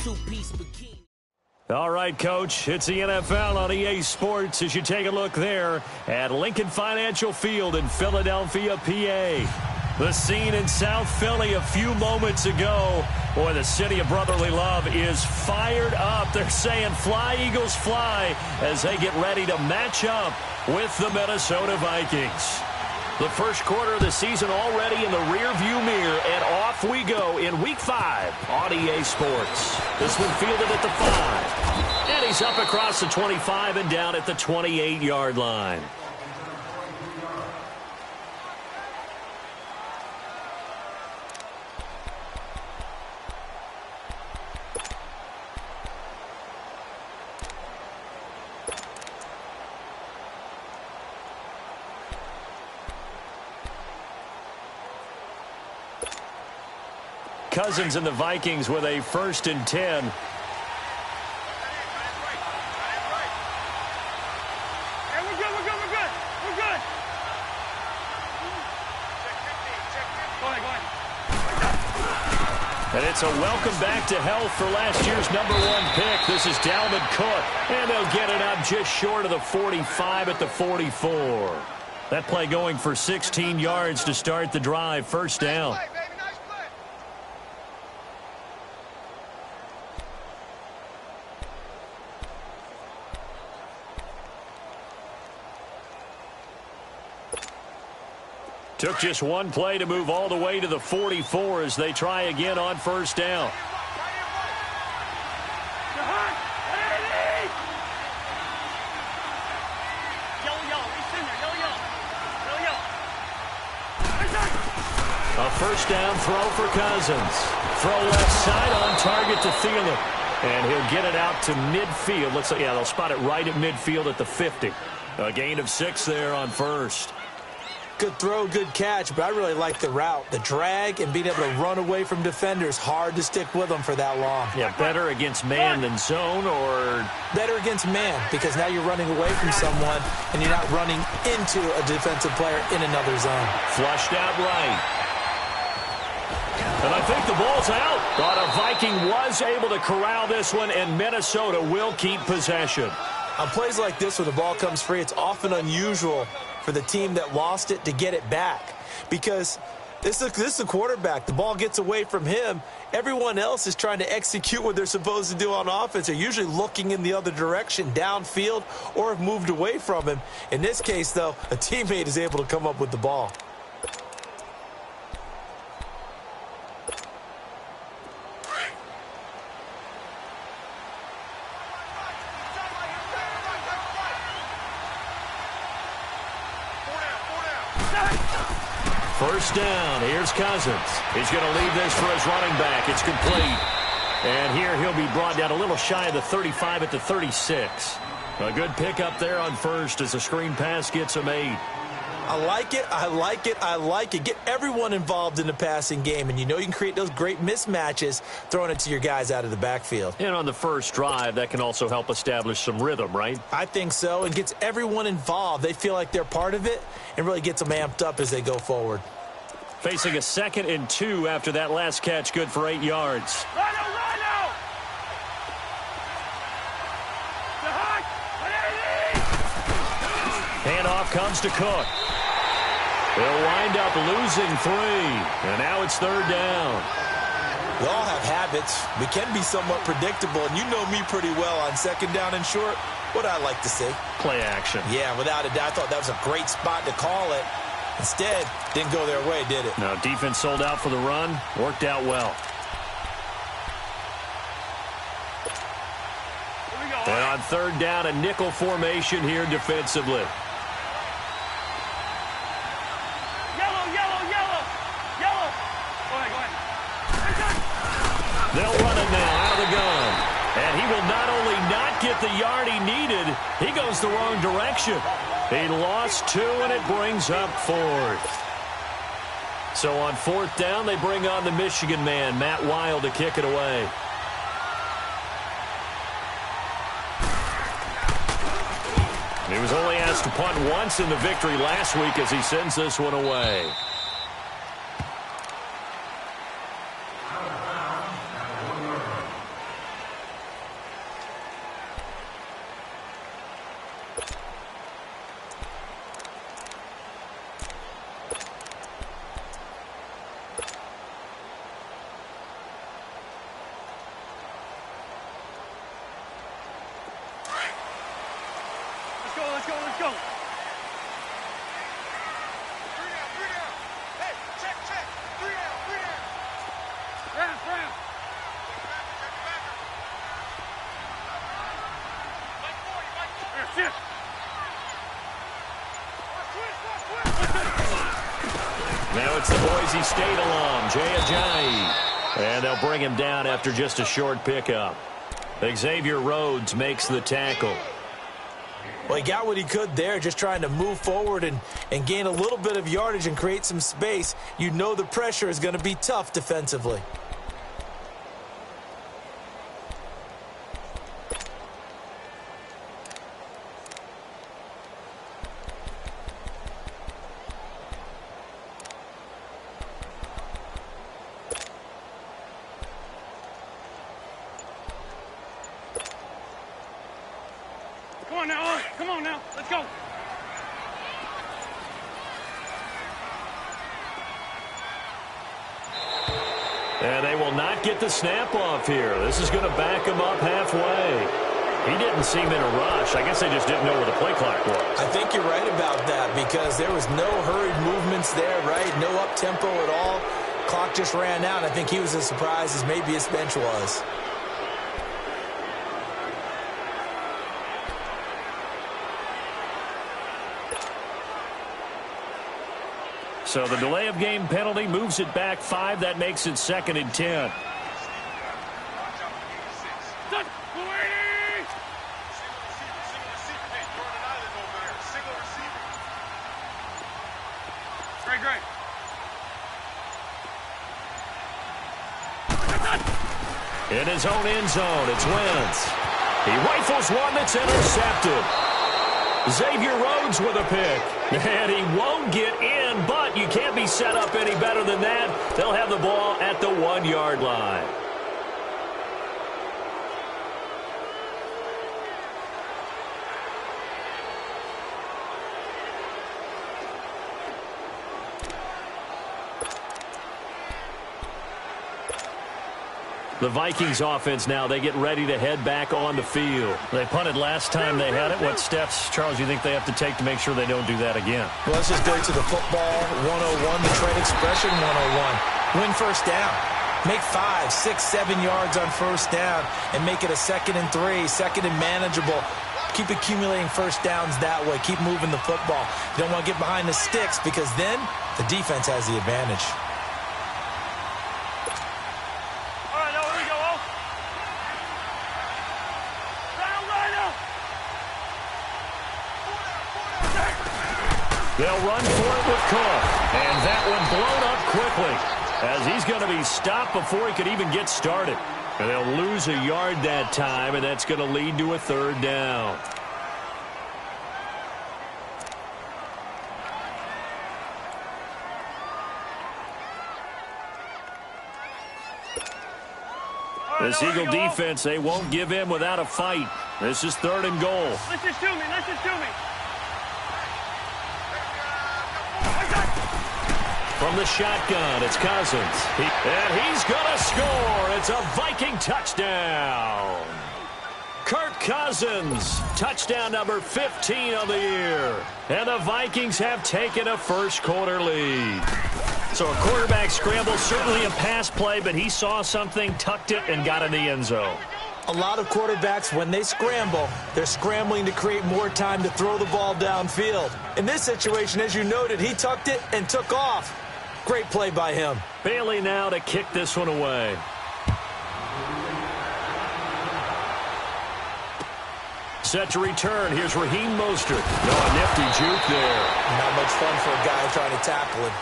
two-piece bikini. All right, Coach, it's the NFL on EA Sports as you take a look there at Lincoln Financial Field in Philadelphia, PA. The scene in South Philly a few moments ago. Boy, the city of brotherly love is fired up. They're saying fly, Eagles, fly as they get ready to match up with the Minnesota Vikings. The first quarter of the season already in the rearview mirror, and off we go in Week 5 on EA Sports. This one fielded at the 5. And he's up across the 25 and down at the 28-yard line. Cousins and the Vikings with a 1st and 10. Hey, we're good. Go ahead. And it's a welcome back to health for last year's #1 pick. This is Dalvin Cook. And they'll get it up just short of the 45 at the 44. That play going for 16 yards to start the drive. First down. Took just one play to move all the way to the 44 as they try again on first down. A first down throw for Cousins. Throw left side on target to Thielen. And he'll get it out to midfield. Looks like, yeah, they'll spot it right at midfield at the 50. A gain of 6 there on first. Good throw, good catch, but I really like the route. The drag and being able to run away from defenders, hard to stick with them for that long. Yeah, better against man than zone, or? Better against man, because now you're running away from someone and you're not running into a defensive player in another zone. Flushed out right. And I think the ball's out. But a Viking was able to corral this one, and Minnesota will keep possession. On plays like this, when the ball comes free, it's often unusual for the team that lost it to get it back, because this is a quarterback. The ball gets away from him. Everyone else is trying to execute what they're supposed to do on offense. They're usually looking in the other direction, downfield, or have moved away from him. In this case, though, a teammate is able to come up with the ball. First down. Here's Cousins. He's going to leave this for his running back. It's complete. And here he'll be brought down a little shy of the 35 at the 36. A good pickup there on first as the screen pass gets him 8. I like it. Get everyone involved in the passing game, and you know you can create those great mismatches throwing it to your guys out of the backfield. And on the first drive, that can also help establish some rhythm, right? I think so, and gets everyone involved. They feel like they're part of it and really gets them amped up as they go forward. Facing a 2nd and 2 after that last catch, good for 8 yards. Handoff comes to Cook. They'll wind up losing 3, and now it's 3rd down. We all have habits. We can be somewhat predictable, and you know me pretty well on 2nd down and short. What I like to see. Play action. Yeah, without a doubt. I thought that was a great spot to call it. Instead, didn't go their way, did it? No, defense sold out for the run. Worked out well. And on 3rd down, a nickel formation here defensively. They'll run it now out of the gun. And he will not only not get the yard he needed, he goes the wrong direction. He lost 2, and it brings up 4th. So on 4th down, they bring on the Michigan man, Matt Wild, to kick it away. He was only asked to punt once in the victory last week as he sends this one away. let's go. Hey, check. 3 down. Round. There, shift. Now it's the Boise State alum, Jay Ajayi. And they'll bring him down after just a short pickup. Xavier Rhodes makes the tackle. Well, he got what he could there, just trying to move forward and gain a little bit of yardage and create some space. You know the pressure is going to be tough defensively. Come on now, let's go. And they will not get the snap off here. This is going to back him up halfway. He didn't seem in a rush. I guess they just didn't know where the play clock was. I think you're right about that because there was no hurried movements there, right? No up-tempo at all. Clock just ran out. I think he was as surprised as maybe his bench was. So the delay of game penalty moves it back 5. That makes it 2nd and 10. Great. In his own end zone, it's Wentz. He rifles one that's intercepted. Xavier Rhodes with a pick. And he won't get in, but you can't be set up any better than that. They'll have the ball at the 1-yard line. The Vikings offense now, they get ready to head back on the field. They punted last time they had it. What steps, Charles, do you think they have to take to make sure they don't do that again? Well, let's just go to the football 101, the trade expression 101. Win first down. Make 5, 6, 7 yards on first down and make it a 2nd and 3, 2nd and manageable. Keep accumulating first downs that way. Keep moving the football. You don't want to get behind the sticks because then the defense has the advantage. They'll run for it with Cook. And that one blown up quickly as he's going to be stopped before he could even get started. And they'll lose a yard that time, and that's going to lead to a 3rd down. This Eagle defense, they won't give in without a fight. This is 3rd and goal. Listen to me. From the shotgun, it's Cousins. And he's going to score. It's a Viking touchdown. Kirk Cousins, touchdown number 15 of the year. And the Vikings have taken a first-quarter lead. So a quarterback scramble, certainly a pass play, but he saw something, tucked it, and got in the end zone. A lot of quarterbacks, when they scramble, they're scrambling to create more time to throw the ball downfield. In this situation, as you noted, he tucked it and took off. Great play by him. Bailey now to kick this one away. Set to return. Here's Raheem Mostert. A nifty juke there. Not much fun for a guy trying to tackle him.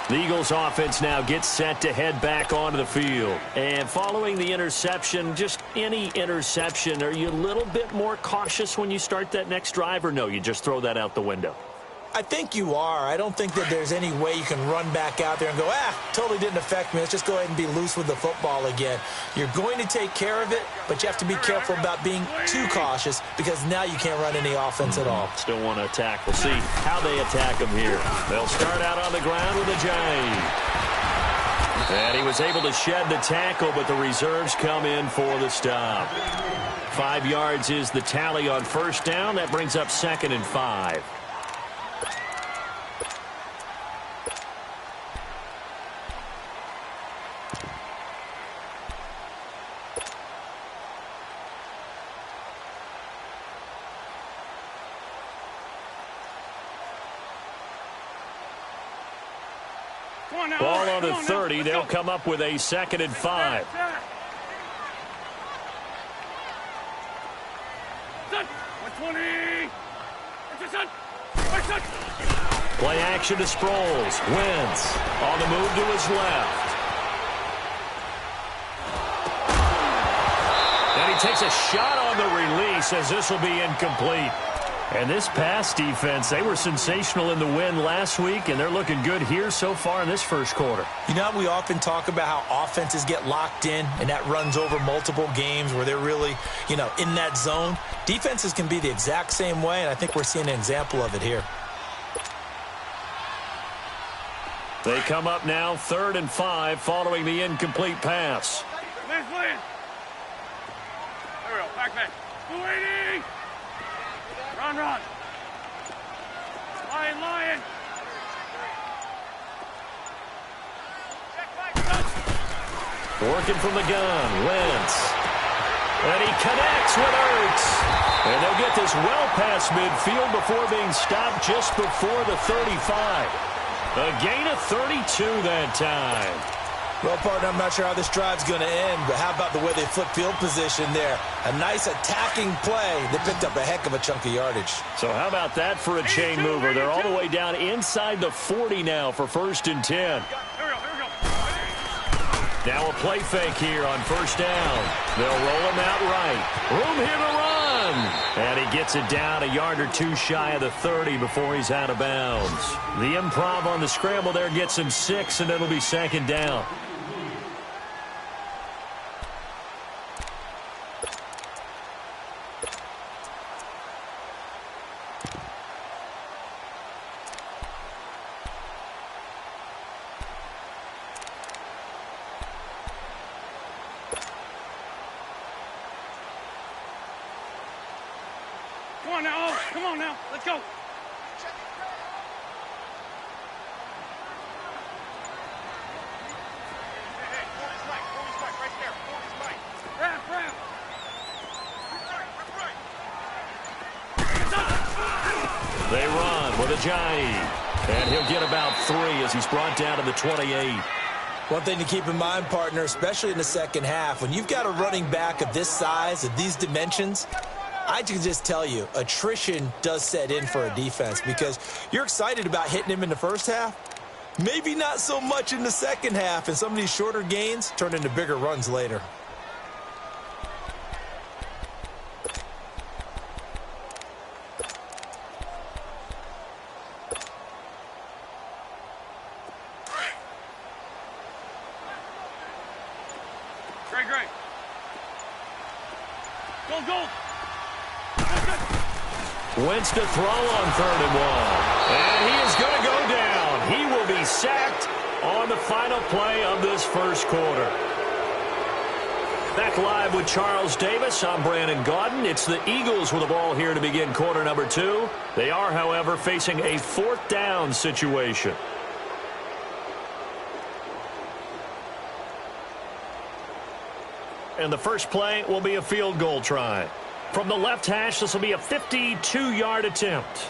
The Eagles offense now gets set to head back onto the field. And following the interception, just any interception, are you a little bit more cautious when you start that next drive, or no, you just throw that out the window? I think you are. I don't think that there's any way you can run back out there and go, totally didn't affect me. Let's just go ahead and be loose with the football again. You're going to take care of it, but you have to be careful about being too cautious because now you can't run any offense at all. Still want to attack. We'll see how they attack him here. They'll start out on the ground with Ajayi. And he was able to shed the tackle, but the reserves come in for the stop. 5 yards is the tally on first down. That brings up 2nd and 5. Ball on the 30. They'll come up with a 2nd and 5. Play action to Sproles. Wentz on the move to his left. And he takes a shot on the release as this will be incomplete. And this pass defense, they were sensational in the win last week, and they're looking good here so far in this first quarter. You know, we often talk about how offenses get locked in, and that runs over multiple games where they're really, in that zone. Defenses can be the exact same way, and I think we're seeing an example of it here. They come up now 3rd and 5 following the incomplete pass. There we go. Back. 280. Run. Lion. Working from the gun, Wentz. And he connects with Ertz. And they'll get this well past midfield before being stopped just before the 35. A gain of 32 that time. Well, partner, I'm not sure how this drive's going to end, but how about the way they flip field position there? A nice attacking play. They picked up a heck of a chunk of yardage. So how about that for a chain mover? They're all the way down inside the 40 now for 1st and 10. Here we go. Now a play fake here on 1st down. They'll roll him out right. Room here to run. And he gets it down a yard or two shy of the 30 before he's out of bounds. The improv on the scramble there gets him 6, and it'll be 2nd down. Come on now. Let's go. They run with Ajayi. And he'll get about 3 as he's brought down to the 28. One thing to keep in mind, partner, especially in the second half, when you've got a running back of this size, of these dimensions, I can just tell you, attrition does set in for a defense because you're excited about hitting him in the first half. Maybe not so much in the second half, and some of these shorter gains turn into bigger runs later. Great. Go. Wentz to throw on 3rd and 1. And he is going to go down. He will be sacked on the final play of this first quarter. Back live with Charles Davis. I'm Brandon Gaudin. It's the Eagles with the ball here to begin quarter number 2. They are, however, facing a 4th down situation. And the first play will be a field goal try. From the left hash, this will be a 52-yard attempt.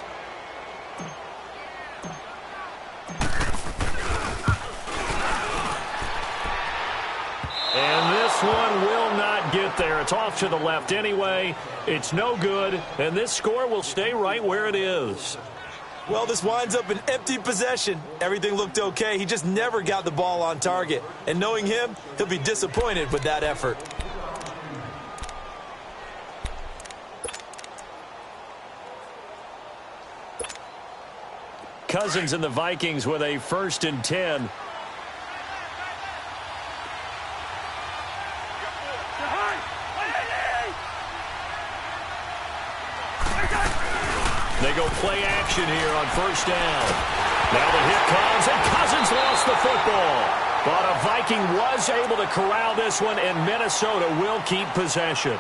And this one will not get there. It's off to the left anyway. It's no good, and this score will stay right where it is. Well, this winds up an empty possession. Everything looked okay. He just never got the ball on target. And knowing him, he'll be disappointed with that effort. Cousins and the Vikings with a 1st and 10. They go play action here on 1st down. Now the hit comes, and Cousins lost the football. But a Viking was able to corral this one, and Minnesota will keep possession.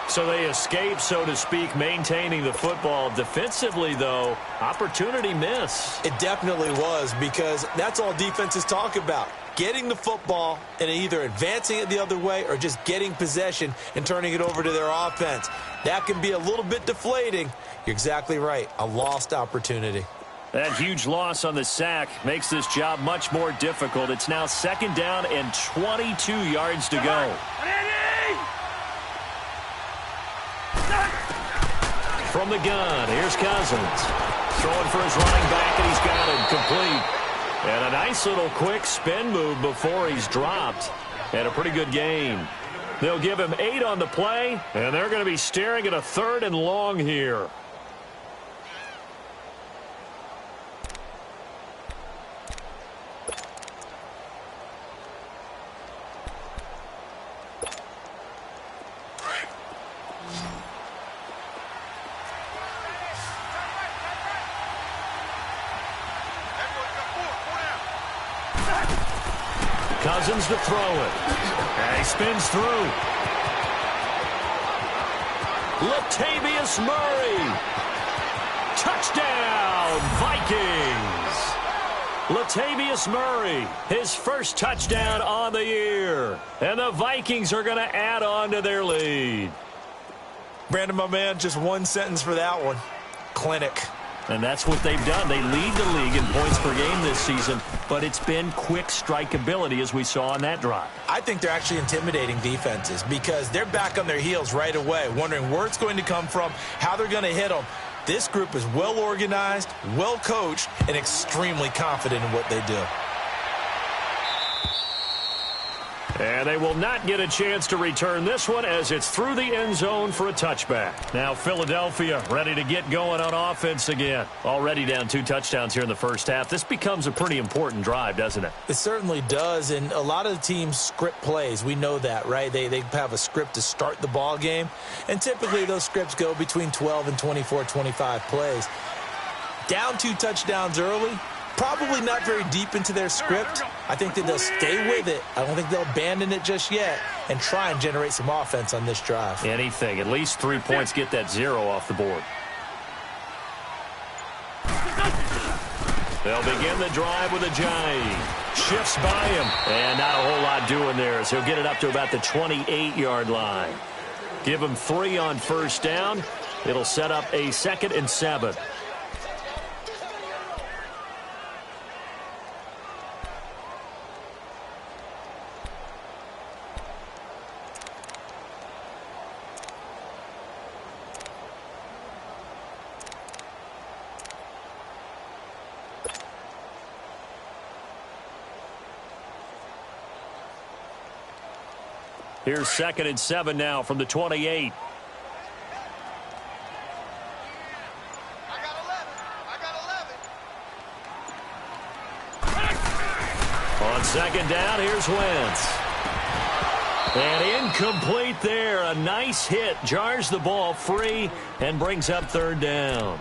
So they escape, so to speak, maintaining the football. Defensively, though, opportunity miss. It definitely was, because that's all defenses talk about. Getting the football and either advancing it the other way or just getting possession and turning it over to their offense. That can be a little bit deflating. You're exactly right. A lost opportunity. That huge loss on the sack makes this job much more difficult. It's now 2nd down and 22 yards to go. From the gun, here's Cousins. Throwing for his running back, and he's got it complete. And a nice little quick spin move before he's dropped. And a pretty good gain. They'll give him 8 on the play, and they're going to be staring at a 3rd and long here. Cousins to throw it. And he spins through. Latavius Murray. Touchdown, Vikings. Latavius Murray, his first touchdown on the year. And the Vikings are going to add on to their lead. Brandon, my man, just one sentence for that one. Clinic. And that's what they've done. They lead the league in points per game this season, but it's been quick strikeability as we saw on that drive. I think they're actually intimidating defenses because they're back on their heels right away, wondering where it's going to come from, how they're going to hit them. This group is well organized, well coached, and extremely confident in what they do. And they will not get a chance to return this one as it's through the end zone for a touchback. Now Philadelphia ready to get going on offense again. Already down 2 touchdowns here in the first half. This becomes a pretty important drive, doesn't it? It certainly does, and a lot of the teams script plays. We know that, right? They have a script to start the ball game, and typically those scripts go between 12 and 24, 25 plays. Down 2 touchdowns early. Probably not very deep into their script. I think that they'll stay with it. I don't think they'll abandon it just yet and try and generate some offense on this drive. Anything. At least 3 points, get that 0 off the board. They'll begin the drive with a Ajayi. Shifts by him. And not a whole lot doing there as he'll get it up to about the 28-yard line. Give him 3 on first down. It'll set up a 2nd and 7. Here's 2nd and 7 now from the 28. I got 11. On 2nd down, here's Wentz. And incomplete there. A nice hit. Jars the ball free and brings up 3rd down.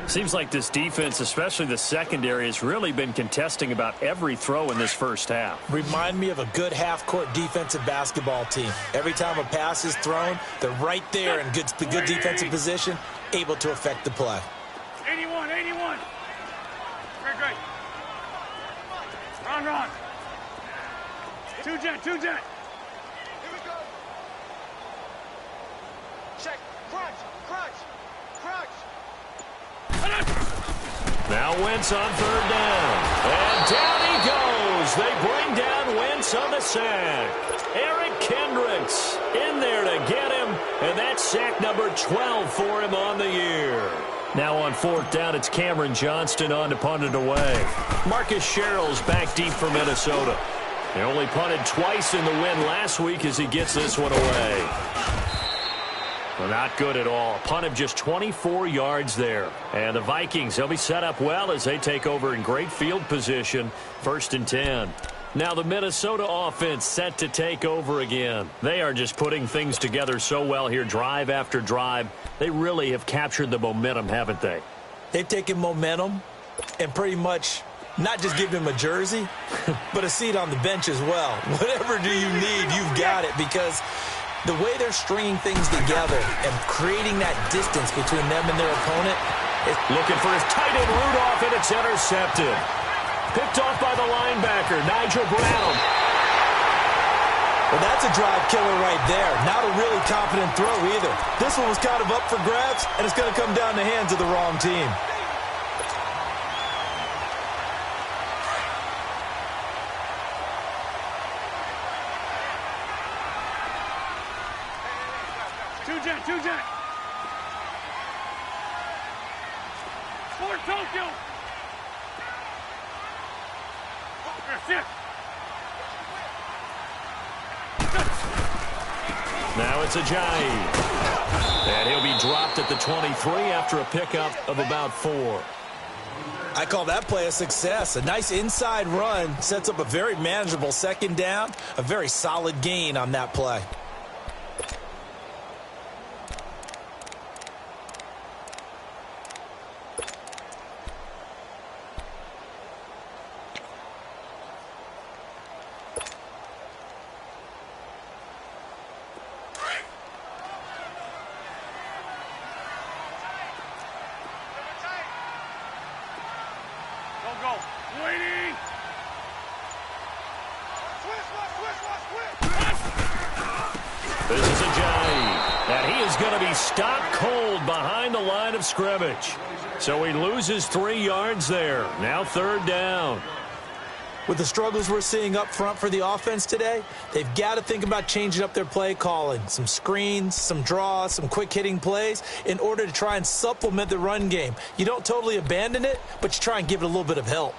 Seems like this defense, especially the secondary, has really been contesting about every throw in this first half. Remind me of a good half-court defensive basketball team. Every time a pass is thrown, they're right there in good defensive position, able to affect the play. 81, 81. Great. Ron. 2-jet. Here we go. Check. Crunch. Now Wentz on 3rd down. And down he goes. They bring down Wentz on the sack. Eric Kendricks in there to get him. And that's sack number 12 for him on the year. Now on 4th down, it's Cameron Johnston on to punt it away. Marcus Sherrill's back deep for Minnesota. He only punted twice in the win last week as he gets this one away. Well, not good at all. Punt of just 24 yards there. And the Vikings, they'll be set up well as they take over in great field position. 1st and 10. Now the Minnesota offense set to take over again. They are just putting things together so well here, drive after drive. They really have captured the momentum, haven't they? They've taken momentum and pretty much not just give him a jersey, but a seat on the bench as well. Whatever do you need, you've got it, because The way they're stringing things together and creating that distance between them and their opponent. Looking for his tight end Rudolph, and it's intercepted. Picked off by the linebacker, Nigel Brown. Well, that's a drive killer right there. Not a really confident throw either. This one was kind of up for grabs, and it's going to come down the hands of the wrong team. Two jet. Fort Tokyo. That's it. Now it's Ajayi. And he'll be dropped at the 23 after a pickup of about 4. I call that play a success. A nice inside run sets up a very manageable second down. A very solid gain on that play. Go. Waiting. This is Ajayi. And he is going to be stopped cold behind the line of scrimmage. So he loses 3 yards there. Now 3rd down. With the struggles we're seeing up front for the offense today, they've got to think about changing up their play calling. Some screens, some draws, some quick-hitting plays in order to try and supplement the run game. You don't totally abandon it, but you try and give it a little bit of help.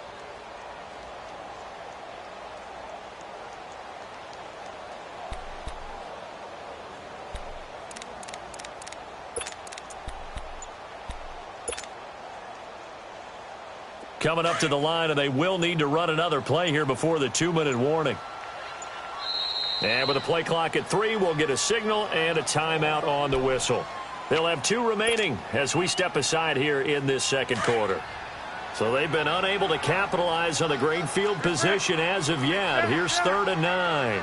Coming up to the line, and they will need to run another play here before the 2-minute warning. And with the play clock at 3, we'll get a signal and a timeout on the whistle. They'll have 2 remaining as we step aside here in this second quarter. So they've been unable to capitalize on the great field position as of yet. Here's 3rd and 9.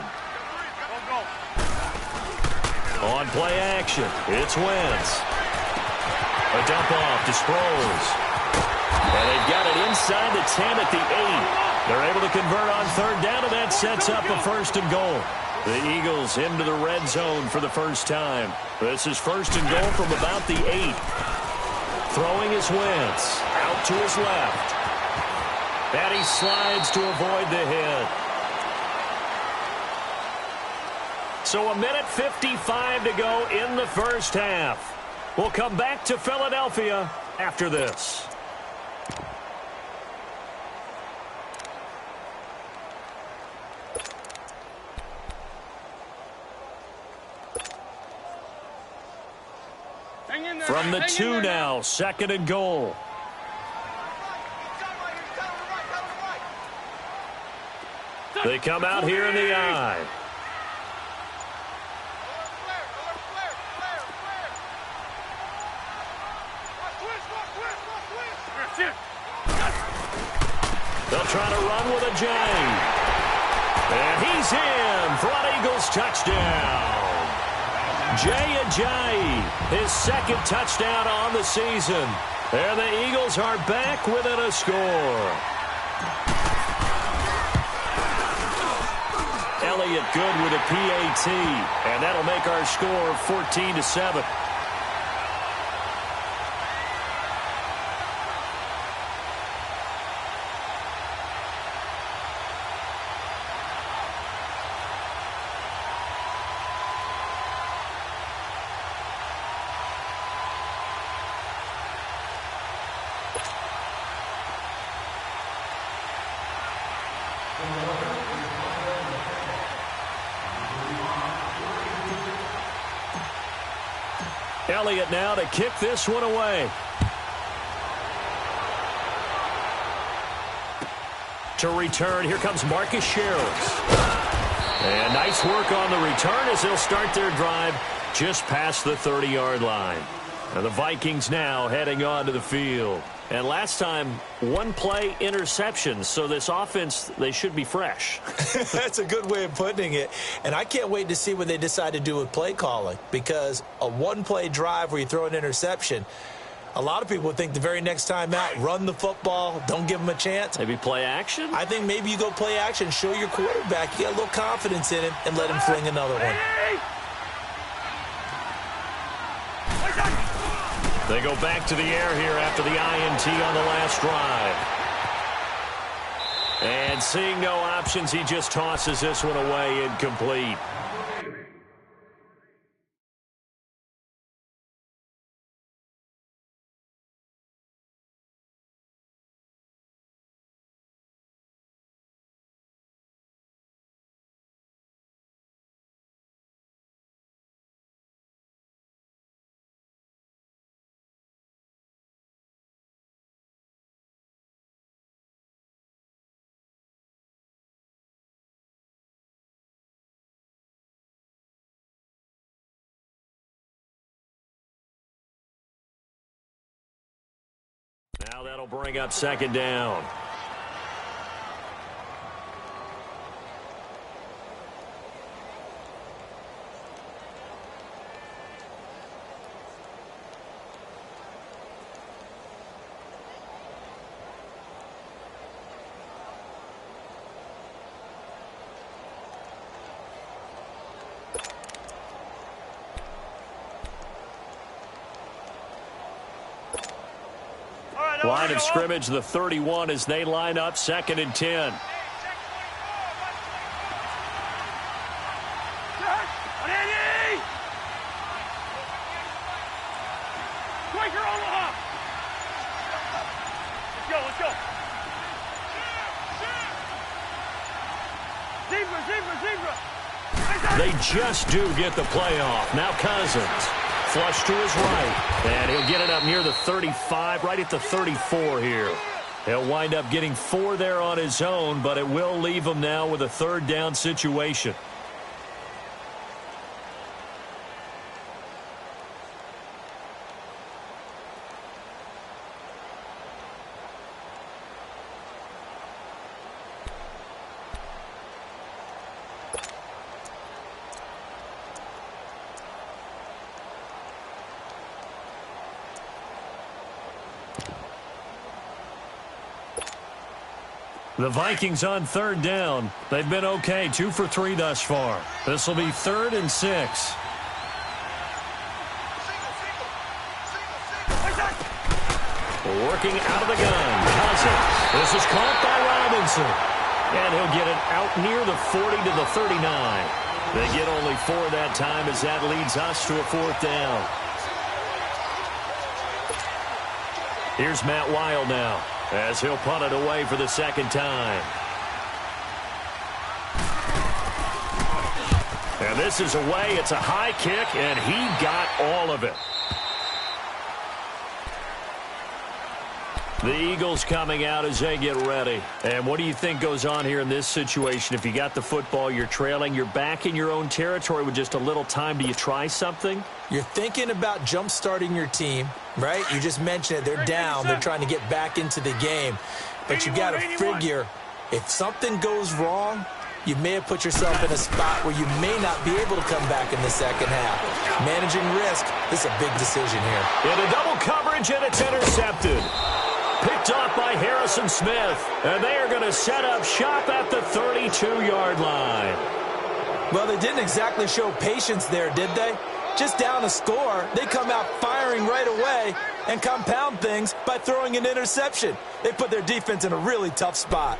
On play action, it's Wentz. A dump off to Sproles. And they've got it inside the 10 at the 8. They're able to convert on 3rd down, and that sets up a 1st and goal. The Eagles into the red zone for the first time. This is 1st and goal from about the 8. Throwing is Wentz. Out to his left. And he slides to avoid the hit. So 1:55 to go in the first half. We'll come back to Philadelphia after this. From the 2 now, 2nd and goal. They come out here in the I. They'll try to run with Ajayi. And he's in for an Eagles touchdown. Jay Ajayi, his 2nd touchdown on the season. And the Eagles are back within a score. Elliott good with a PAT, and that'll make our score 14-7. Elliott now to kick this one away. To return, here comes Marcus Sherrills. And nice work on the return as they'll start their drive just past the 30-yard line. And the Vikings now heading onto the field. And last time, one play interception. So this offense, they should be fresh. That's a good way of putting it. And I can't wait to see what they decide to do with play calling, because a one-play drive where you throw an interception, a lot of people would think the very next time out, run the football, don't give them a chance. Maybe play action? I think maybe you go play action, show your quarterback you got a little confidence in him, and let him fling another one. They go back to the air here after the INT on the last drive. And seeing no options, he just tosses this one away incomplete. Now that'll bring up second down. Line of scrimmage, the 31, as they line up, 2nd and 10. Let's go. Zebra. They just do get the play off. Now Cousins. Flush to his right, and he'll get it up near the 35, right at the 34 here. He'll wind up getting 4 there on his own, but it will leave him now with a 3rd down situation. The Vikings on 3rd down. They've been okay, 2 for 3 thus far. This will be 3rd and 6. Working out of the gun. Cousins. This is caught by Robinson. And he'll get it out near the 40 to the 39. They get only 4 that time, as that leads us to a 4th down. Here's Matt Wild now, as he'll punt it away for the 2nd time. And this is away. It's a high kick, and he got all of it. The Eagles coming out as they get ready. And what do you think goes on here in this situation? If you got the football, you're trailing, you're back in your own territory with just a little time. Do you try something? You're thinking about jump-starting your team, right? You just mentioned it. They're down. They're trying to get back into the game. But you got to figure, if something goes wrong, you may have put yourself in a spot where you may not be able to come back in the second half. Managing risk, this is a big decision here. In a double coverage, and it's intercepted. Picked off by Harrison Smith. And they are going to set up shop at the 32-yard line. Well, they didn't exactly show patience there, did they? Just down a score, they come out firing right away and compound things by throwing an interception. They put their defense in a really tough spot.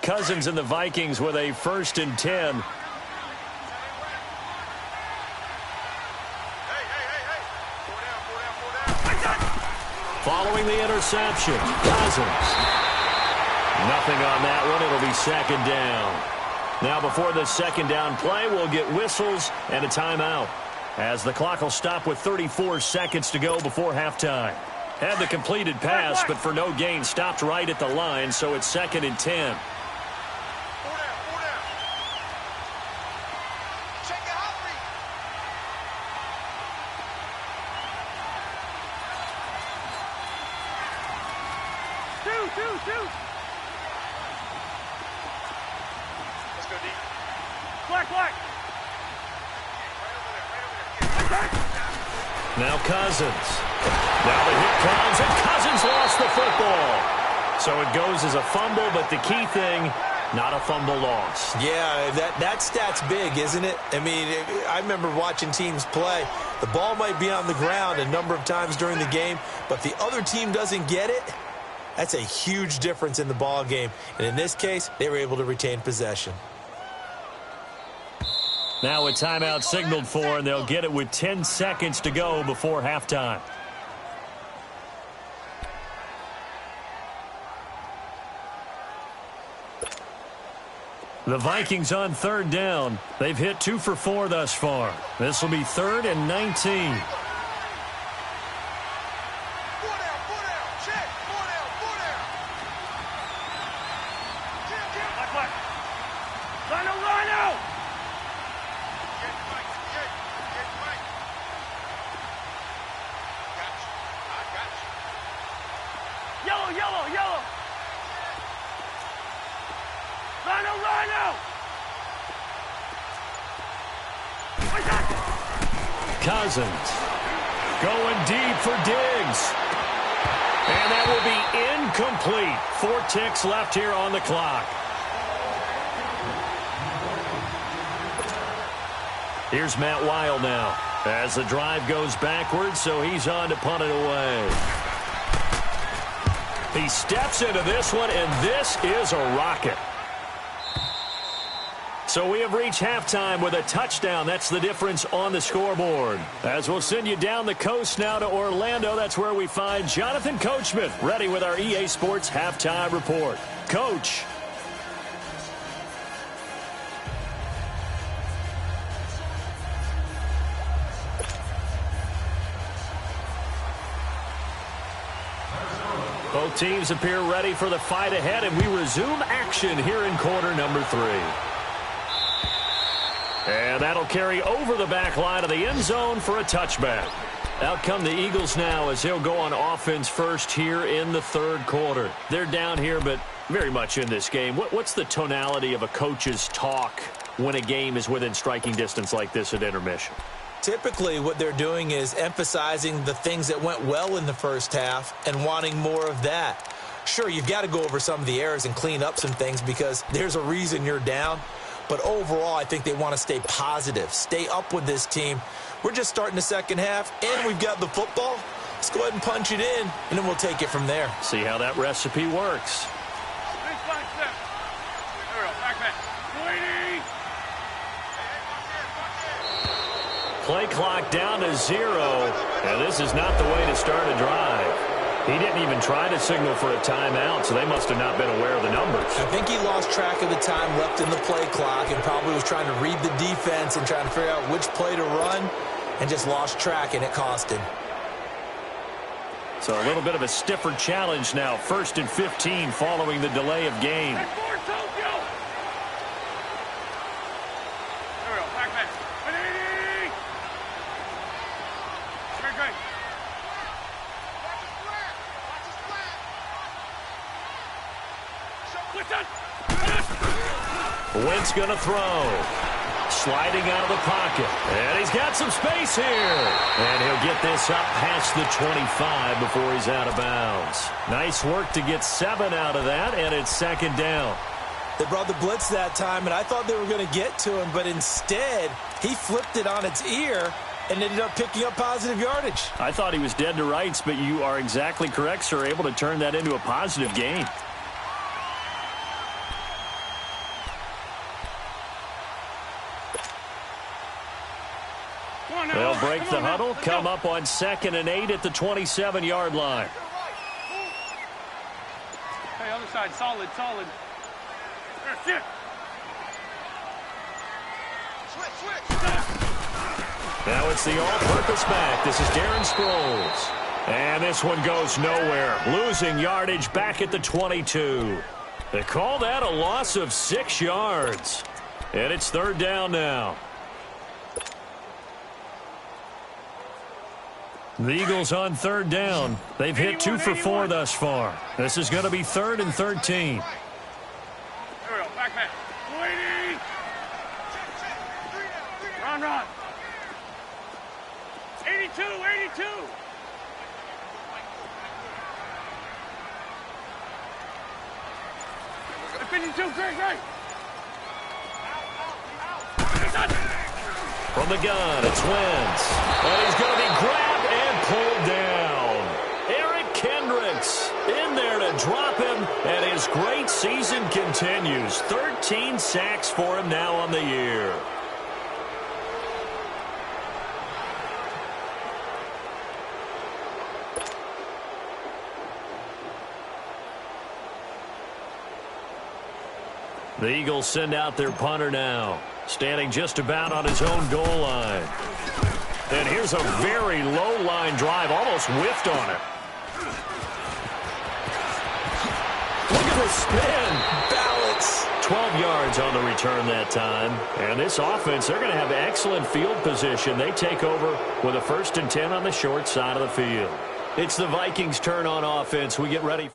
Cousins and the Vikings with a 1st and 10. Following the interception, Cousins. Nothing on that one. It'll be 2nd down. Now before the 2nd down play, we'll get whistles and a timeout. as the clock will stop with 34 seconds to go before halftime. Had the completed pass, but for no gain, stopped right at the line, so it's 2nd and 10. 4 down, 4 down. Check your hot read. Two. Let's go deep. Black. Right over there. Now Cousins. Now the hit comes, and Cousins lost the football. So it goes as a fumble, but the key thing, not a fumble loss. Yeah, that stat's big, isn't it? I mean, I remember watching teams play. The ball might be on the ground a number of times during the game, but if the other team doesn't get it, that's a huge difference in the ball game. And in this case, they were able to retain possession. Now a timeout signaled for, and they'll get it with 10 seconds to go before halftime. The Vikings on 3rd down. They've hit 2 for 4 thus far. This will be 3rd and 19. 4 down. Check. 4 down. Black. Rhino. Get Mike. Got you. I got you. Yellow. Rhino. Cousins going deep for Diggs. And that will be incomplete. 4 ticks left here on the clock. Here's Matt Weil now as the drive goes backwards, so he's on to punt it away. He steps into this one, and this is a rocket. So we have reached halftime with a touchdown. That's the difference on the scoreboard. As we'll send you down the coast now to Orlando, that's where we find Jonathan Coachman ready with our EA Sports Halftime Report. Coach. Both teams appear ready for the fight ahead, and we resume action here in quarter number 3. And that'll carry over the back line of the end zone for a touchback. Out come the Eagles now as he'll go on offense first here in the 3rd quarter. They're down here, but very much in this game. What's the tonality of a coach's talk when a game is within striking distance like this at intermission? Typically, what they're doing is emphasizing the things that went well in the first half and wanting more of that. Sure, you've got to go over some of the errors and clean up some things because there's a reason you're down. But overall, I think they want to stay positive, stay up with this team. We're just starting the second half, and we've got the football. Let's go ahead and punch it in, and then we'll take it from there. See how that recipe works. There we go. Back. Waiting. Play clock down to 0, and this is not the way to start a drive. He didn't even try to signal for a timeout, so they must have not been aware of the numbers. I think he lost track of the time left in the play clock and probably was trying to read the defense and trying to figure out which play to run and just lost track, and it cost him. So a little bit of a stiffer challenge now. 1st and 15 following the delay of game. There we go. Back. Ready. Great. Wentz going to throw. Sliding out of the pocket. And he's got some space here. And he'll get this up past the 25 before he's out of bounds. Nice work to get 7 out of that, and it's 2nd down. They brought the blitz that time, and I thought they were going to get to him, but instead, he flipped it on its ear and ended up picking up positive yardage. I thought he was dead to rights, but you are exactly correct, sir. Able to turn that into a positive gain. They'll break the huddle, come up on 2nd and 8 at the 27-yard line. Hey, other side, solid. There, sit. Switch. Now it's the all-purpose back. This is Darren Sproles. And this one goes nowhere. Losing yardage back at the 22. They call that a loss of 6 yards. And it's third down now. The Eagles on third down. They've hit 2 for 4 thus far. This is going to be 3rd and 13. Here we go. Back man. 180. Run. 82. 52. Great. From the gun, it's Wentz. And he's going to be grabbed and pulled down. Eric Kendricks in there to drop him, and his great season continues. 13 sacks for him now on the year. The Eagles send out their punter now, standing just about on his own goal line. And here's a very low line drive, almost whiffed on it. Look at the spin. Balance. 12 yards on the return that time. And this offense, they're going to have excellent field position. They take over with a 1st and 10 on the short side of the field. It's the Vikings' turn on offense. We get ready for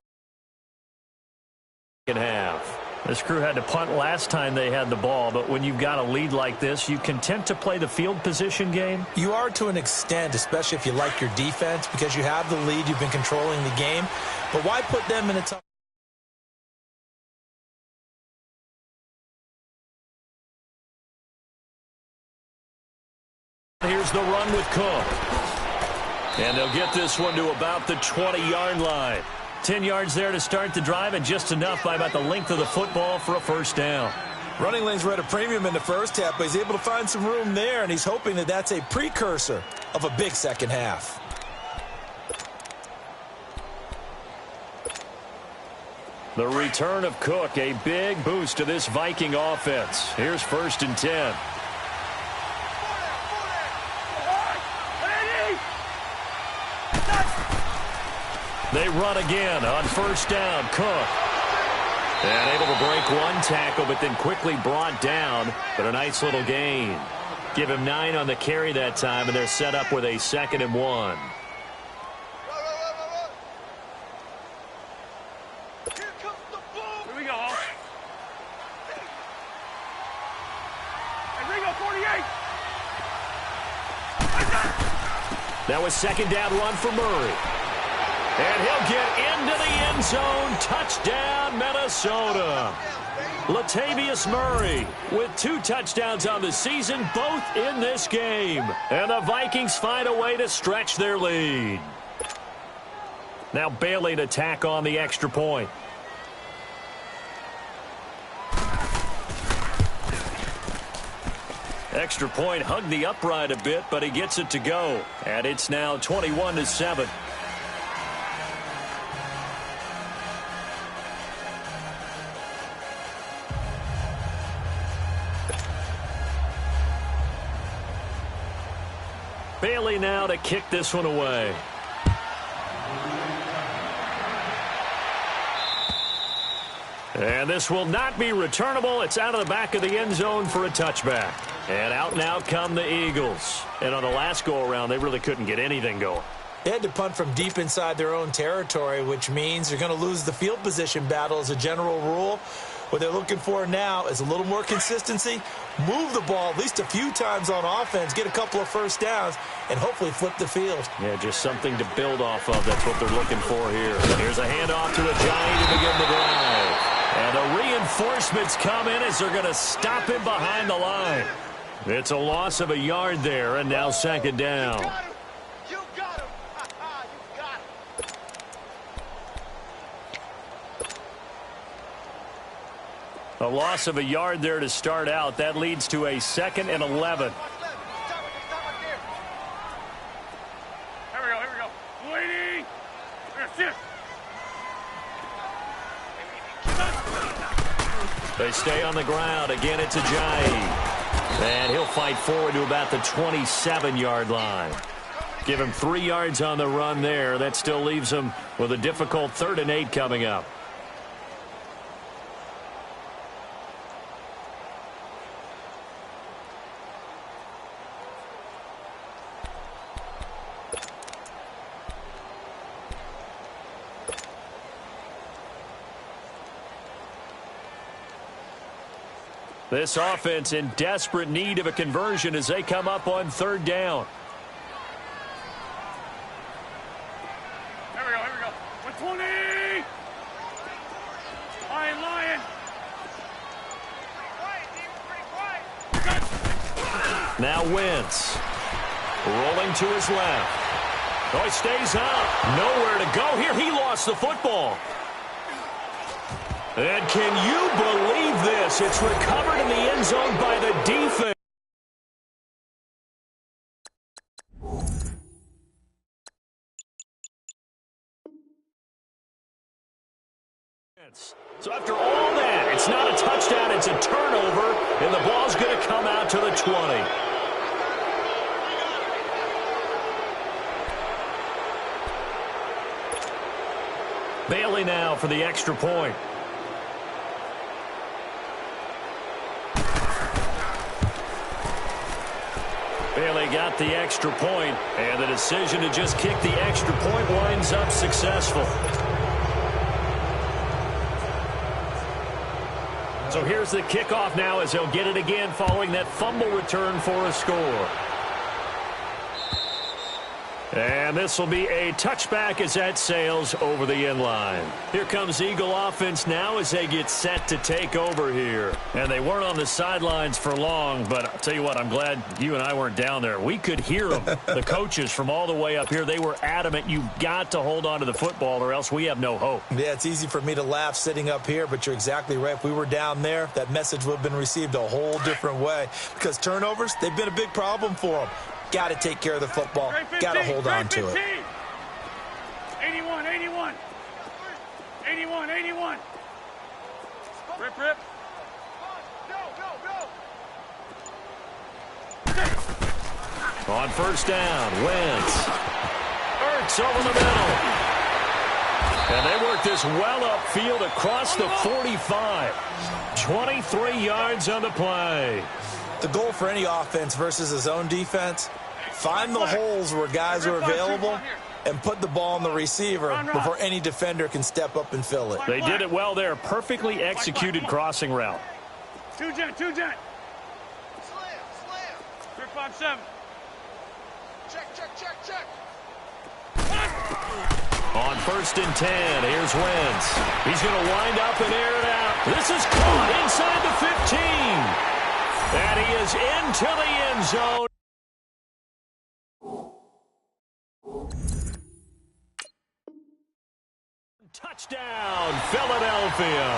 the second half. This crew had to punt last time they had the ball, but when you've got a lead like this, you content to play the field position game? You are to an extent, especially if you like your defense, because you have the lead, you've been controlling the game. But why put them in a tough... Here's the run with Cook. And they'll get this one to about the 20-yard line. 10 yards there to start the drive, and just enough by about the length of the football for a first down. Running lanes were at a premium in the first half, but he's able to find some room there, and he's hoping that that's a precursor of a big second half. The return of Cook, a big boost to this Viking offense. Here's 1st and 10. They run again on first down. Cook. And able to break one tackle, but then quickly brought down. But a nice little gain. Give him 9 on the carry that time, and they're set up with a 2nd and 1. Here we go, Hall. Hey, Ringo, 48. That was 2nd down run for Murray. And he'll get into the end zone. Touchdown, Minnesota. Latavius Murray with 2 touchdowns on the season, both in this game. And the Vikings find a way to stretch their lead. Now Bailey to tack on the extra point. Extra point hugged the upright a bit, but he gets it to go. And it's now 21-7. Bailey now to kick this one away. And this will not be returnable. It's out of the back of the end zone for a touchback. And out now come the Eagles. And on the last go-around, they really couldn't get anything going. They had to punt from deep inside their own territory, which means they're going to lose the field position battle as a general rule. What they're looking for now is a little more consistency, move the ball at least a few times on offense, get a couple of first downs, and hopefully flip the field. Yeah, just something to build off of. That's what they're looking for here. Here's a handoff to a Giant to begin the drive. And the reinforcements come in as they're going to stop him behind the line. It's a loss of a yard there, and now 2nd down. You got him. You got him. A loss of a yard there to start out. That leads to a 2nd and 11. Here we go. Waiting. Shift. They stay on the ground. Again, it's Ajayi. And he'll fight forward to about the 27-yard line. Give him 3 yards on the run there. That still leaves him with a difficult 3rd and 8 coming up. This offense in desperate need of a conversion as they come up on 3rd down. Here we go. 120! Lion! Now Wentz. Rolling to his left. Oh, he stays out. Nowhere to go here. He lost the football. And can you believe this? It's recovered in the end zone by the defense. So after all that, it's not a touchdown, it's a turnover, and the ball's going to come out to the 20. Bailey now for the extra point. Bailey got the extra point, and the decision to just kick the extra point winds up successful. So here's the kickoff now as he'll get it again following that fumble return for a score. And this will be a touchback as that sails over the end line. Here comes Eagle offense now as they get set to take over here. And they weren't on the sidelines for long, but I'll tell you what, I'm glad you and I weren't down there. We could hear them. The coaches from all the way up here, they were adamant. You've got to hold on to the football or else we have no hope. Yeah, it's easy for me to laugh sitting up here, but you're exactly right. If we were down there, that message would have been received a whole different way. Because turnovers, they've been a big problem for them. Got to take care of the football. Got to hold on to it. 81. Rip. On 1st down, Wentz. Ertz over the middle. And they work this well upfield across the 45. 23 yards on the play. The goal for any offense versus his own defense, find the holes where guys are available and put the ball on the receiver before any defender can step up and fill it. They did it well there. Perfectly executed crossing route. Two jet. Slam. 357. Check. On 1st and 10, here's Wentz. He's going to wind up and air it out. This is caught inside the 15. And he is into the end zone. Touchdown, Philadelphia.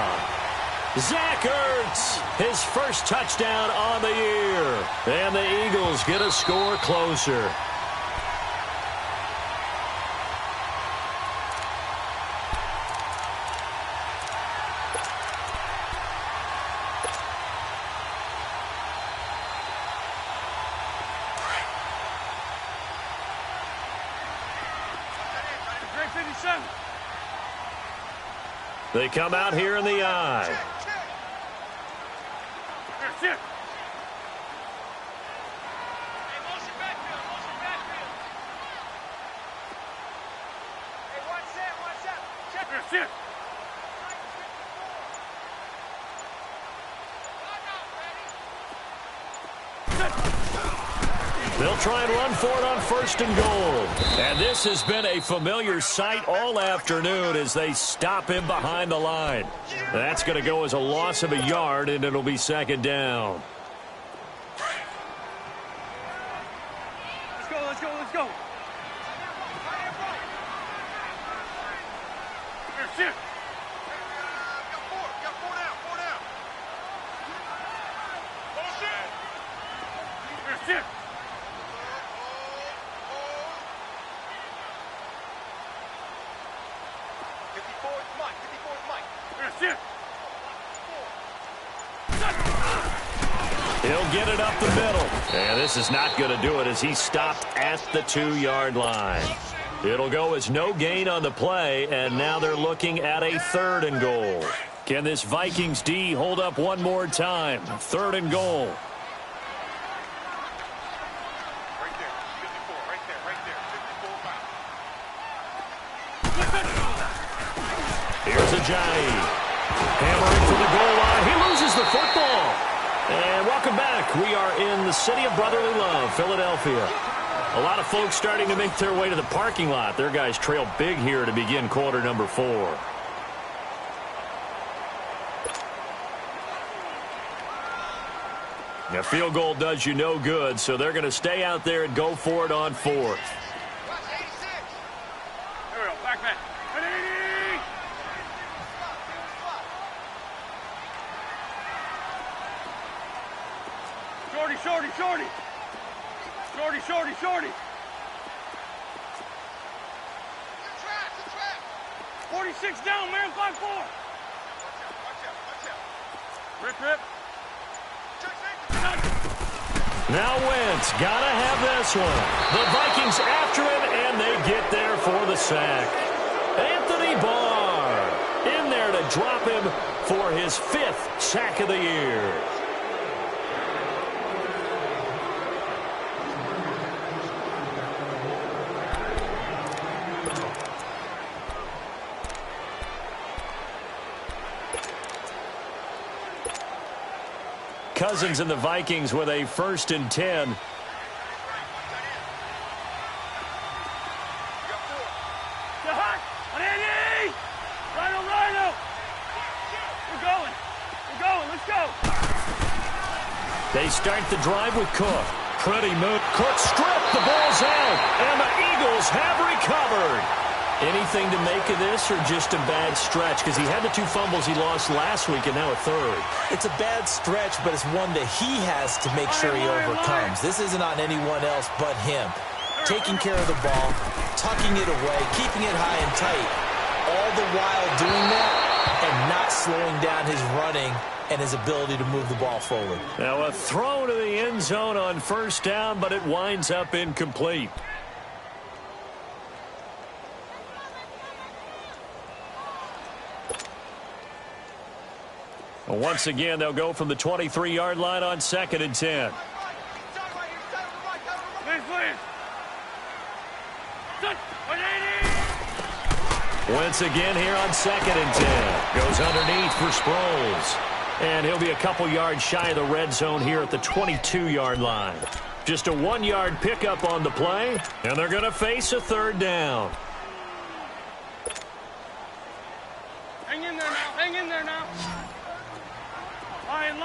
Zach Ertz, his first touchdown on the year. And the Eagles get a score closer. They come out here in the eye. Check. Hey, motion backfield. Hey, watch that. Check. Check. They'll try and run for it on 1st and goal. And this has been a familiar sight all afternoon as they stop him behind the line. That's going to go as a loss of a yard, and it'll be 2nd down. Let's go. Here, Got four down. Bullshit. sit. 54's Mike. Here, sit. He'll get it up the middle. And this is not going to do it as he stopped at the 2-yard line. It'll go as no gain on the play, and now they're looking at a 3rd and goal. Can this Vikings D hold up one more time? 3rd and goal. Right there. 54. Right there. 54 foul. Here's Ajayi. Hammering for the goal line. He loses the football. And welcome back. We are in the city of brotherly love, Philadelphia. A lot of folks starting to make their way to the parking lot. Their guys trail big here to begin quarter number 4. A field goal does you no good, so they're going to stay out there and go for it on 4th. Here we go. Back man. 180. Shorty. Shorty. 46 down, man. 5-4. Watch out. Rip. Now Wentz gotta have this one. The Vikings after him, and they get there for the sack. Anthony Barr in there to drop him for his 5th sack of the year. Cousins and the Vikings with a 1st and 10. Rhino. We're going. Let's go. They start the drive with Cook. Pretty move. Cook stripped. The ball's out. And the Eagles have recovered. Anything to make of this or just a bad stretch? Because he had the 2 fumbles he lost last week and now a 3rd. It's a bad stretch, but it's one that he has to make sure he overcomes. This isn't on anyone else but him. Taking care of the ball, tucking it away, keeping it high and tight, all the while doing that and not slowing down his running and his ability to move the ball forward. Now a throw to the end zone on 1st down, but it winds up incomplete. Once again, they'll go from the 23-yard line on 2nd and 10. Once again here on 2nd and 10. Goes underneath for Sproles. And he'll be a couple yards shy of the red zone here at the 22-yard line. Just a 1-yard pickup on the play, and they're going to face a 3rd down. Hang in there now. Lion.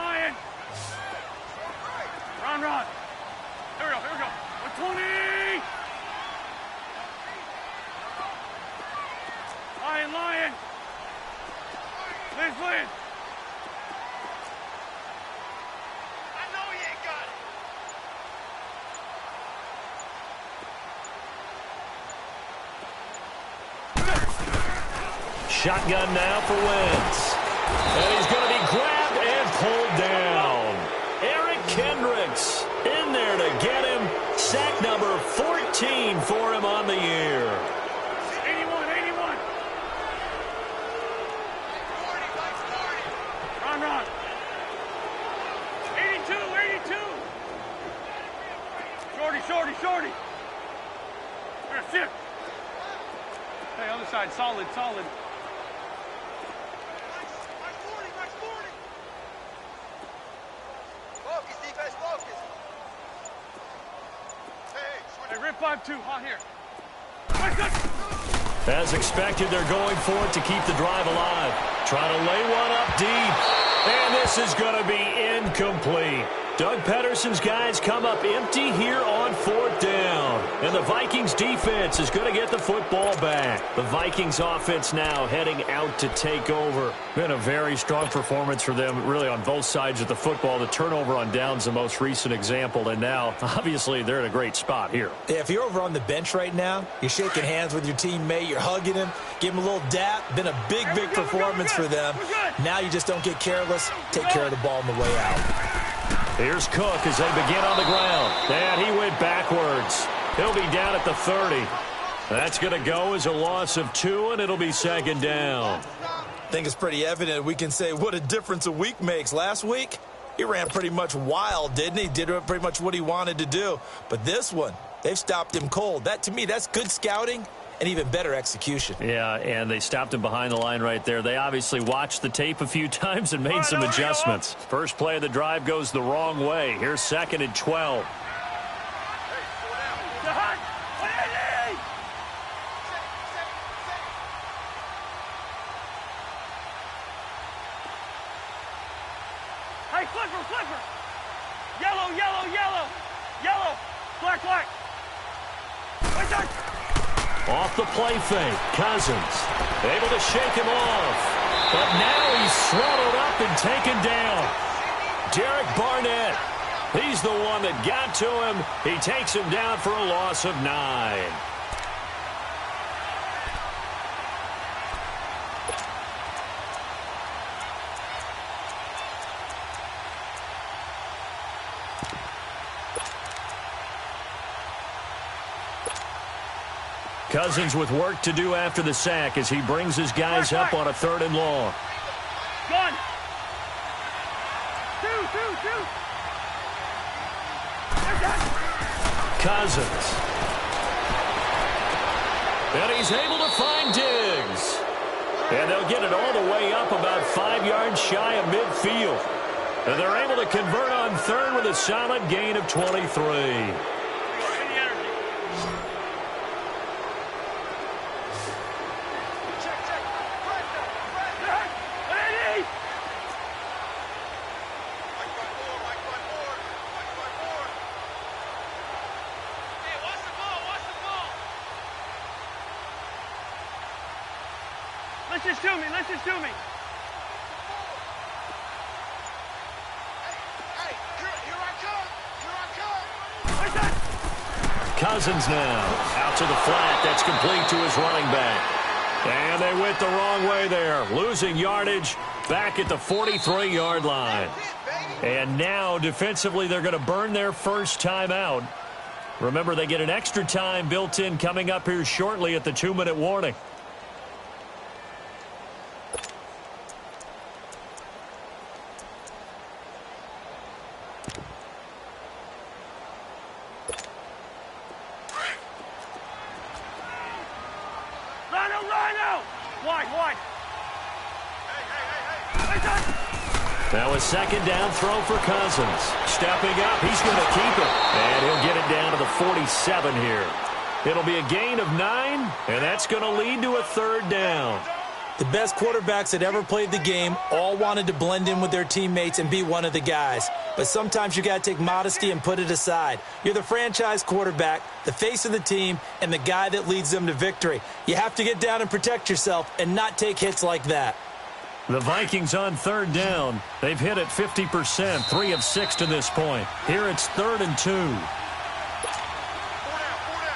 Run. Here we go. 120. Lion. Liz. I know he ain't got it. Shotgun now for Wentz. And he's going to be grabbed and pulled down. Eric Kendricks in there to get him. Sack number 14 for him on the year. 81. Run. 82. Shorty. Here, shift. Hey, other side, solid. Max 40. Focus, defense, focus. Hey, rip 5-2, hot here. As expected, they're going for it to keep the drive alive. Trying to lay one up deep. And this is going to be incomplete. Doug Pederson's guys come up empty here on 4th down. And the Vikings defense is going to get the football back. The Vikings offense now heading out to take over. Been a very strong performance for them, really on both sides of the football. The turnover on downs, the most recent example. And now, obviously, they're in a great spot here. Yeah, if you're over on the bench right now, you're shaking hands with your teammate, you're hugging him, give him a little dap. Been a big performance for them. Now you just don't get careless. Take care of the ball on the way out. Here's Cook as they begin on the ground. And he went backwards. He'll be down at the 30. That's going to go as a loss of 2, and it'll be second down. I think it's pretty evident we can say what a difference a week makes. Last week, he ran pretty much wild, didn't he? Did pretty much what he wanted to do. But this one, they've stopped him cold. That, to me, that's good scouting and even better execution. Yeah, and they stopped him behind the line right there. They obviously watched the tape a few times and made some adjustments. First play of the drive goes the wrong way. Here's 2nd and 12. Hey, Clipper! Yellow! Yellow! Black! Off the play fake, Cousins able to shake him off. But now he's swallowed up and taken down. Derek Barnett, he's the one that got to him. He takes him down for a loss of 9. Cousins with work to do after the sack as he brings his guys up on a 3rd and long. Gun! Two! Cousins. And he's able to find Diggs. And they'll get it all the way up about 5 yards shy of midfield. And they're able to convert on 3rd with a solid gain of 23. Listen to me. Hey, here I come. Cousins now out to the flat. That's complete to his running back. And they went the wrong way there, losing yardage back at the 43-yard line. And now defensively they're going to burn their first time out. Remember, they get an extra time built in coming up here shortly at the 2-minute warning. Now a 2nd down throw for Cousins. Stepping up, he's going to keep it. And he'll get it down to the 47 here. It'll be a gain of 9, and that's going to lead to a 3rd down. The best quarterbacks that ever played the game all wanted to blend in with their teammates and be one of the guys. But sometimes you got to take modesty and put it aside. You're the franchise quarterback, the face of the team, and the guy that leads them to victory. You have to get down and protect yourself and not take hits like that. The Vikings on 3rd down. They've hit it 50%, 3 of 6 to this point. Here it's 3rd and 2.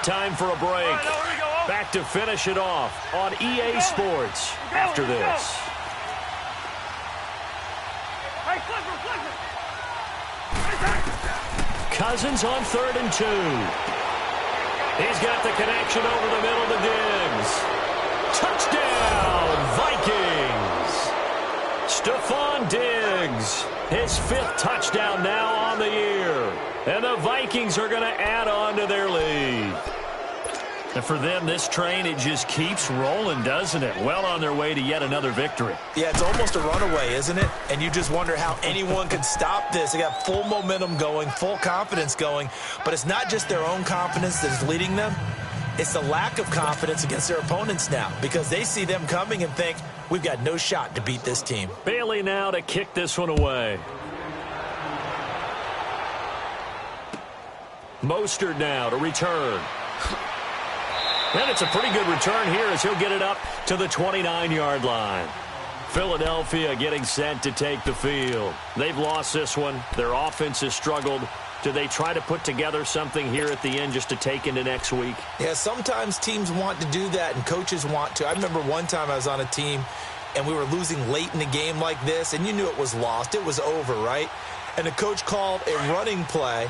Time for a break. Back to finish it off on EA Sports after this. Cousins on 3rd and 2. He's got the connection over the middle to Diggs. Touchdown, Vikings! Stephon Diggs, his 5th touchdown now on the year. And the Vikings are going to add on to their lead. And for them, this train, it just keeps rolling, doesn't it? Well on their way to yet another victory. Yeah, it's almost a runaway, isn't it? And you just wonder how anyone could stop this. They got full momentum going, full confidence going. But it's not just their own confidence that is leading them. It's the lack of confidence against their opponents now because they see them coming and think, we've got no shot to beat this team. Bailey now to kick this one away. Mostert now to return. And it's a pretty good return here as he'll get it up to the 29-yard line. Philadelphia getting set to take the field. They've lost this one. Their offense has struggled. Do they try to put together something here at the end just to take into next week? Yeah, sometimes teams want to do that and coaches want to. I remember one time I was on a team and we were losing late in a game like this and you knew it was lost. It was over, right? and the coach called a running play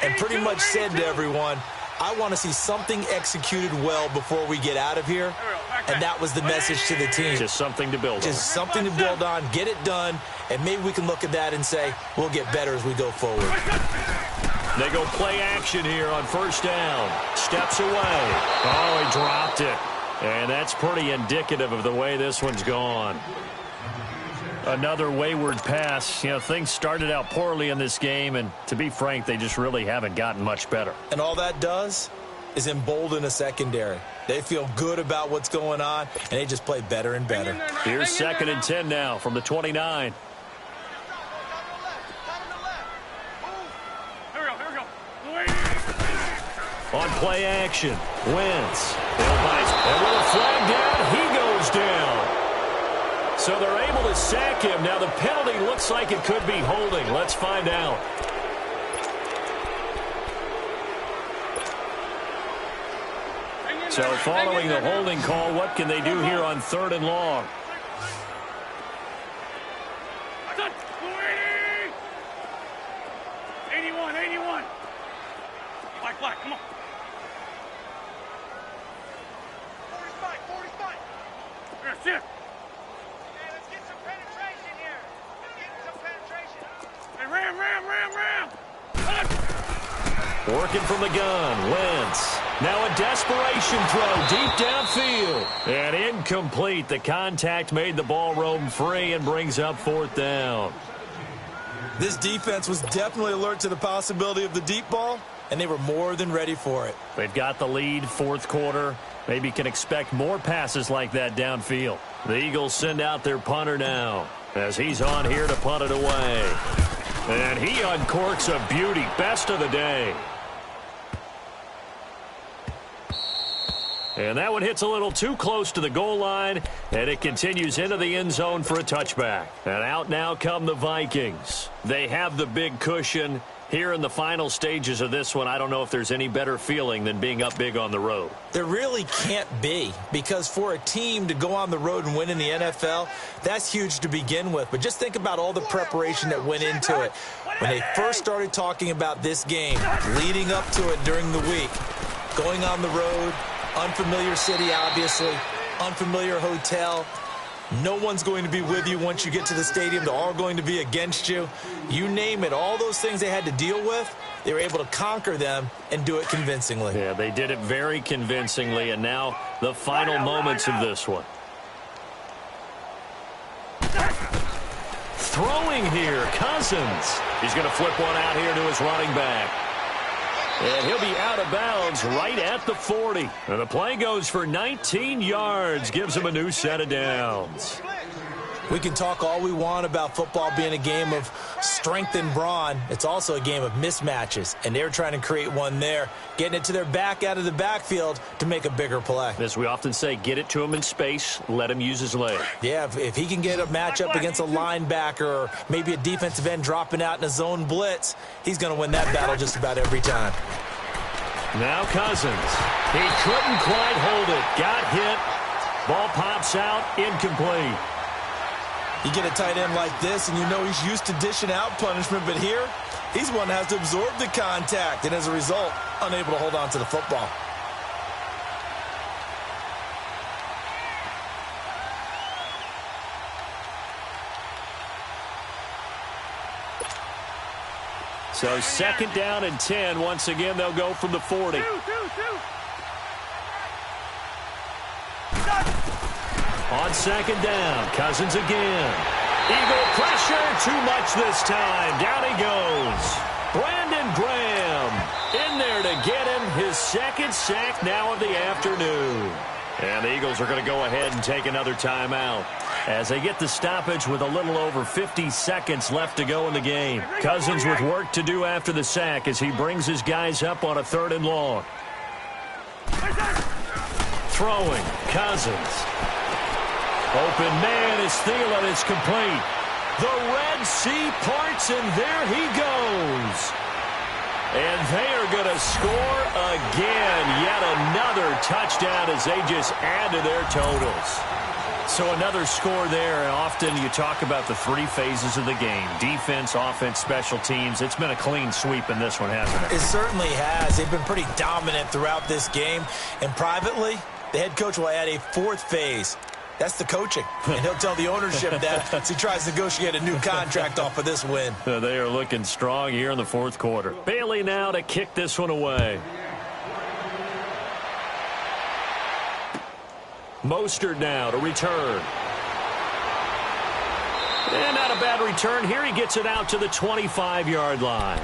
and pretty much said to everyone, I want to see something executed well before we get out of here. And that was the message to the team. Just something to build on. Just something to build on, get it done, and maybe we can look at that and say, we'll get better as we go forward. They go play action here on first down. Steps away. Oh, he dropped it. And that's pretty indicative of the way this one's gone. Another wayward pass. You know, things started out poorly in this game, and to be frank, they just really haven't gotten much better. And all that does is embolden a secondary. They feel good about what's going on, and they just play better and better. Here's 2nd and 10 now from the 29. On play action, Wentz. And with a flag down, he goes down. So they're able to sack him. Now the penalty looks like it could be holding. Let's find out. So following the holding call, what can they do here on 3rd and long? Black, come on. 45. Here, sit. Hey, let's get some penetration here. Let's get some penetration. Hey, ram. Working from the gun, Wentz. Now a desperation throw deep downfield. And incomplete. The contact made the ball roam free and brings up 4th down. This defense was definitely alert to the possibility of the deep ball, and they were more than ready for it. They've got the lead, 4th quarter. Maybe can expect more passes like that downfield. The Eagles send out their punter now as he's on here to punt it away. And he uncorks a beauty. Best of the day. And that one hits a little too close to the goal line, and it continues into the end zone for a touchback. And out now come the Vikings. They have the big cushion. Here in the final stages of this one, I don't know if there's any better feeling than being up big on the road. There really can't be, because for a team to go on the road and win in the NFL, that's huge to begin with. But just think about all the preparation that went into it. When they first started talking about this game, leading up to it during the week, going on the road, unfamiliar city, obviously, unfamiliar hotel. No one's going to be with you once you get to the stadium. They're all going to be against you. You name it, all those things they had to deal with, they were able to conquer them and do it convincingly. Yeah, they did it very convincingly, and now the final moments of this one. Throwing here, Cousins. He's going to flip one out here to his running back. And he'll be out of bounds right at the 40. And the play goes for 19 yards, gives him a new set of downs. We can talk all we want about football being a game of strength and brawn. It's also a game of mismatches, and they're trying to create one there, getting it to their back out of the backfield to make a bigger play. As we often say, get it to him in space, let him use his leg. Yeah, if he can get a matchup against a linebacker or maybe a defensive end dropping out in a zone blitz, he's going to win that battle just about every time. Now Cousins. He couldn't quite hold it. Got hit. Ball pops out. Incomplete. You get a tight end like this, and you know he's used to dishing out punishment, but here, he's one that has to absorb the contact, and as a result, unable to hold on to the football. So 2nd down and 10. Once again, they'll go from the 40. On 2nd down, Cousins again. Eagle pressure, too much this time. Down he goes. Brandon Graham in there to get him his 2nd sack now of the afternoon. And the Eagles are going to go ahead and take another timeout as they get the stoppage with a little over 50 seconds left to go in the game. Cousins with work to do after the sack as he brings his guys up on a 3rd and long. Throwing, Cousins. Open man is Thielen. It's complete. The Red Sea parts, and there he goes. And they are going to score again. Yet another touchdown as they just add to their totals. So another score there, and often you talk about the three phases of the game. Defense, offense, special teams. It's been a clean sweep in this one, hasn't it? It certainly has. They've been pretty dominant throughout this game. And privately, the head coach will add a fourth phase. That's the coaching. And he'll tell the ownership that as he tries to negotiate a new contract off of this win. They are looking strong here in the fourth quarter. Bailey now to kick this one away. Mostert now to return. And not a bad return. Here he gets it out to the 25-yard line.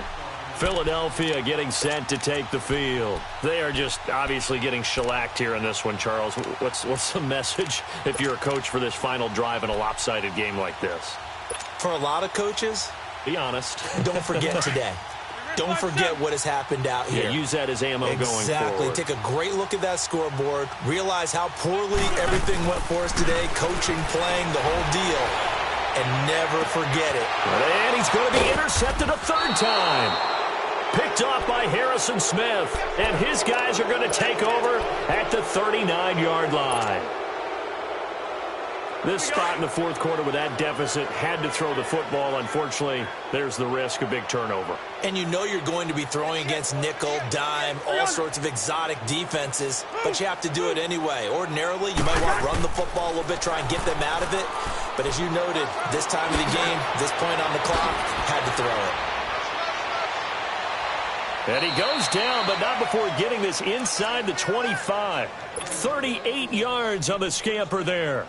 Philadelphia getting set to take the field. They are just obviously getting shellacked here in this one, Charles. What's the message if you're a coach for this final drive in a lopsided game like this? For a lot of coaches, be honest. Don't forget today. Don't forget what has happened out here. Yeah, use that as ammo going forward. Exactly. Take a great look at that scoreboard. Realize how poorly everything went for us today. Coaching, playing, the whole deal. And never forget it. And he's going to be intercepted a third time. Picked off by Harrison Smith. And his guys are going to take over at the 39-yard line. This spot in the fourth quarter with that deficit, had to throw the football. Unfortunately, there's the risk of big turnover. And you know you're going to be throwing against nickel, dime, all sorts of exotic defenses, but you have to do it anyway. Ordinarily, you might want to run the football a little bit, try and get them out of it. But as you noted, this time of the game, this point on the clock, had to throw it. And he goes down, but not before getting this inside the 25. 38 yards on the scamper there.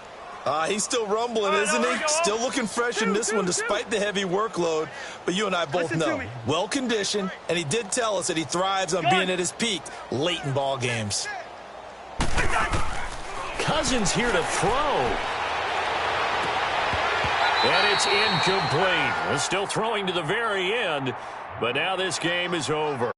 He's still rumbling, isn't he? Still looking fresh in this one despite the heavy workload. But you and I both know, well-conditioned, and he did tell us that he thrives on being at his peak late in ball games. Cousins here to throw. And it's incomplete. Still throwing to the very end, but now this game is over.